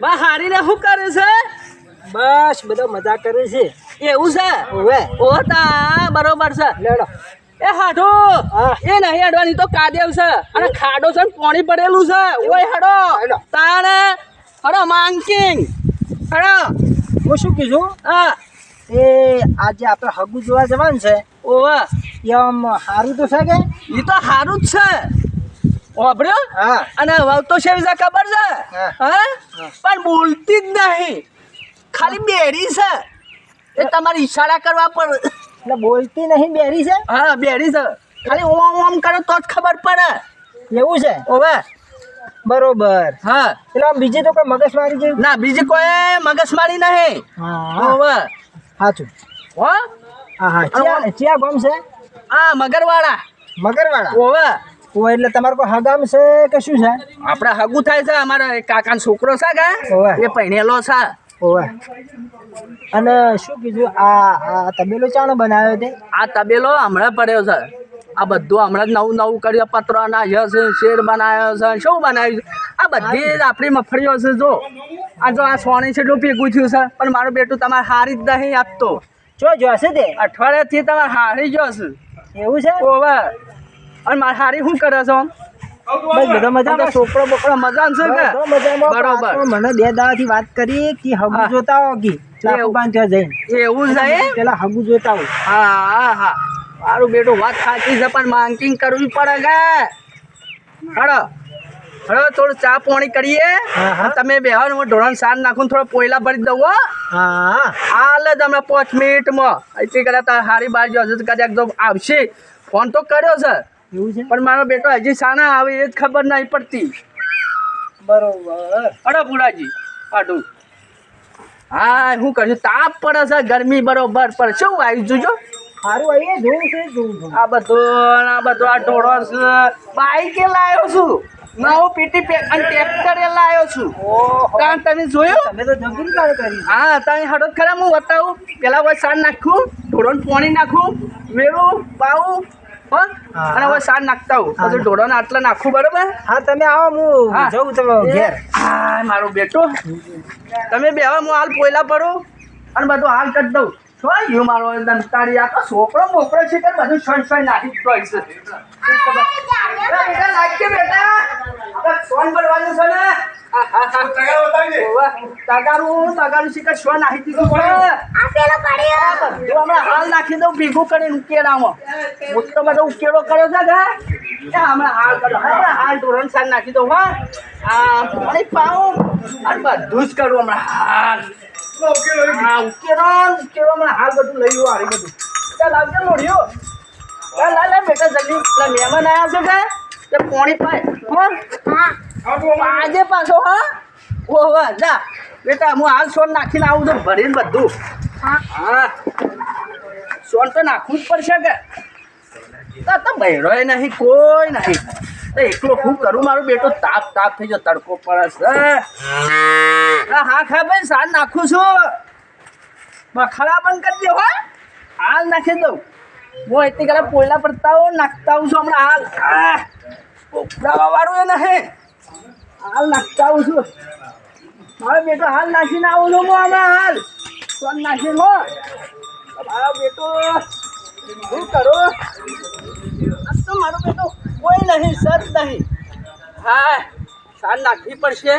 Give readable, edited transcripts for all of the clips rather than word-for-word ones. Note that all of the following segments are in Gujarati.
બા હારીને શું કરે છે? બસ બધો મજા કરે છે. એવું છે? ઓવે ઓ તા બરોબર છે. લેડો. એ હાડો હા. એ નહીં અડવાની તો કાદેવ છે અને ખાડો છે ને પાણી પડેલું છે. ઓય હાડો હાડો. તાણે હાડો માંગિંગ હાડો. હું શું કીધું હા એ આજે આપણે હગું જોવા જવાનું છે ઓવા એમ સારું તો છે કે ઈ તો સારું જ છે. વાપર્યો હા અને વહુ તો છે વિશે ખબર છે હા. હા પણ બોલતી જ નહીં, ખાલી બેરી છે. એ તમારે ઈશારા કરવા પર એટલે બોલતી નહીં બેરી છે હા બેરી છે. ખાલી ઓમ ઓમ કરો તો જ ખબર પડે. એવું છે ઓવે બરોબર. હા એટલે આમ બીજે તો કોઈ મગજમારી જેવું ના બીજી કોઈ મગજમારી નહીં. હા ઓવે સાચું. હો હા હા ચિયા ગામ છે? આ મગરવાળા. મગરવાડા. ઓવે ઓ એટલે તમારે કોઈ હગામ છે કે શું છે? આપડે હગું થાય છે. અમારા કાકાનો છોકરો છે કે ઓવે. એ પહેણેલો છે. ઓવે અને શું કીધું આ તબેલો ચાનો બનાવ્યો તે? આ તબેલો હમણાં પડ્યો છે. આ બધું હમણાં નવું નવું કર્યું. પતરા છે, શેર બનાવ્યો છે, શું બનાવ્યું છે. આ બધી જ આપણી મફળીઓ છે. જો આ જો આ સોની છે એટલું ભેગું થયું છે. પણ મારું બેટું તમારે હારી જ નહીં આપતો. જો જોશે તે અઠવાડિયાથી તમારે હારી જશે. એવું છે? ઓવે અને મારે હારી શું કરે છો? બસ બધો મજામાં. છોકરો બોકરો મજા છે કે બધો મજામાં. બરોબર. પણ મને 2 દાડાથી વાત કરી કે હગુ હા. જોતા હો કી લાખુબાન ત્યાં જઈને એવું છે એમ? પેલા હગુ જોતા હોય. હા હા હા મારું બેટું વાત સાચી છે પણ માંગિંગ કરવી પડે કે. હળો હળો થોડું ચા પાણી કરીએ. હા, હા. તમે બેહો ને હું ઢોરણ સાર નાખું થોડો પોયલા ભરી દઉં હો. હા હાલ જ હમણાં 5 મિનિટમાં અહીંથી કદાચ તાર હારી બાર જશે તો કદાચ જો આવશે. ફોન તો કર્યો છે એવું છે પણ મારો બેટો હજી સાના આવે એ જ ખબર નહીં પડતી. બરોબર. હળો પુરાજી આટું હા શું કરશું? તાપ પડે છે, ગરમી બરોબર પર શું આવી જોજો. સારું આવીએ જોવું છે જોવું છે. આ બધું આ ઢોળો છે. બાઈકે લાવ્યો છું નવું પીટી પેક અને ટ્રેક્ટરે લાવ્યો છું. ઓહો કારણ તમે જોયું? તમે તો જબરી કાળ કરી. હા તમે હડો ખરા હું બતાવું. પેલા હવે સાર નાખું, ઢોળોને પાણી નાખું, વેરું પાવું હો હા. અને હવે સાર નાખતા હું હા. પછી ઢોળોને આટલા નાખું બરોબર. હા તમે આવો હું હા. જઉં તમે ઘેર. હા મારો બેટો તમે બે હવે હું હાલ પોયલા પડું અને બધું હાલ કરી દઉં. શું ગયું મારો દંતારી? આ તો છોકરો મોકળો છે કે બધું છોય નાખી જ હોય છે. બેટા લાગશે બેટા. આપણે સોન ભરવાનું છે ને. તગારું શીખર શું નાખી દીધું પડે. બધું હમણાં હાલ નાખી દઉં ભેગું કરીને ઉકેલામાં. મોટો બધો ઉકેલો કર્યો છે કે હમણાં હાલ કરો. હમણાં હાલ ધોરણ સાર નાખી દઉં. હા પાણી પાઉં અને બધું જ કરું હમણાં હાલ. હા ઉકેલો હમણાં હાલ બધું લઈ લો. હારી બધું ચાલ આવજો લોઢિયો. લા બેટા જલ્દી પેલા મહેમાન આવ્યા છે કે તે પાણી પાય હો આજે પાછો. હા ઓહો જા બેટા હું હાલ સોન નાખીને આવું છું ભરીને બધું. હા સોન તો નાખવું જ પડશે કે તો બહેરોય નહીં કોઈ નહીં તો એકલો શું કરું? મારું બેટો તાપ થઈ ગયો, તડકો પડે છે. હા ભાઈ સાર નાખું છું. ખરા બંધ કરી દો. હા હાલ નાખી દઉં. હું એટલી કલા પોયલા પડતા હો નાખતા આવું છું હમણાં હાલ. ઉપડાવા વાળું એ નહીં હાલ નાખતા આવું છું. મારો બેટો હાલ નાખીને આવું છું હું હમણાં હાલ સોન નાખીને હો. મારો બેટો શું કરો? આજ તો મારો બેટો કોઈ નહીં સત નહીં. હા સાર નાખવી પડશે.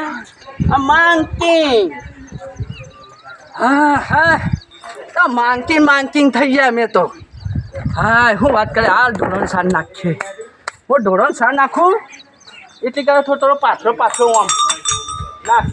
આ માંગતી હા તો માંગતી થઈ જાય મેં તો. હા હું વાત કરે હાલ ઢોરણ સાર નાખીએ. હું ઢોરણ સાર નાખું એટલી કરે થોડો પાથરો આમ નાખ.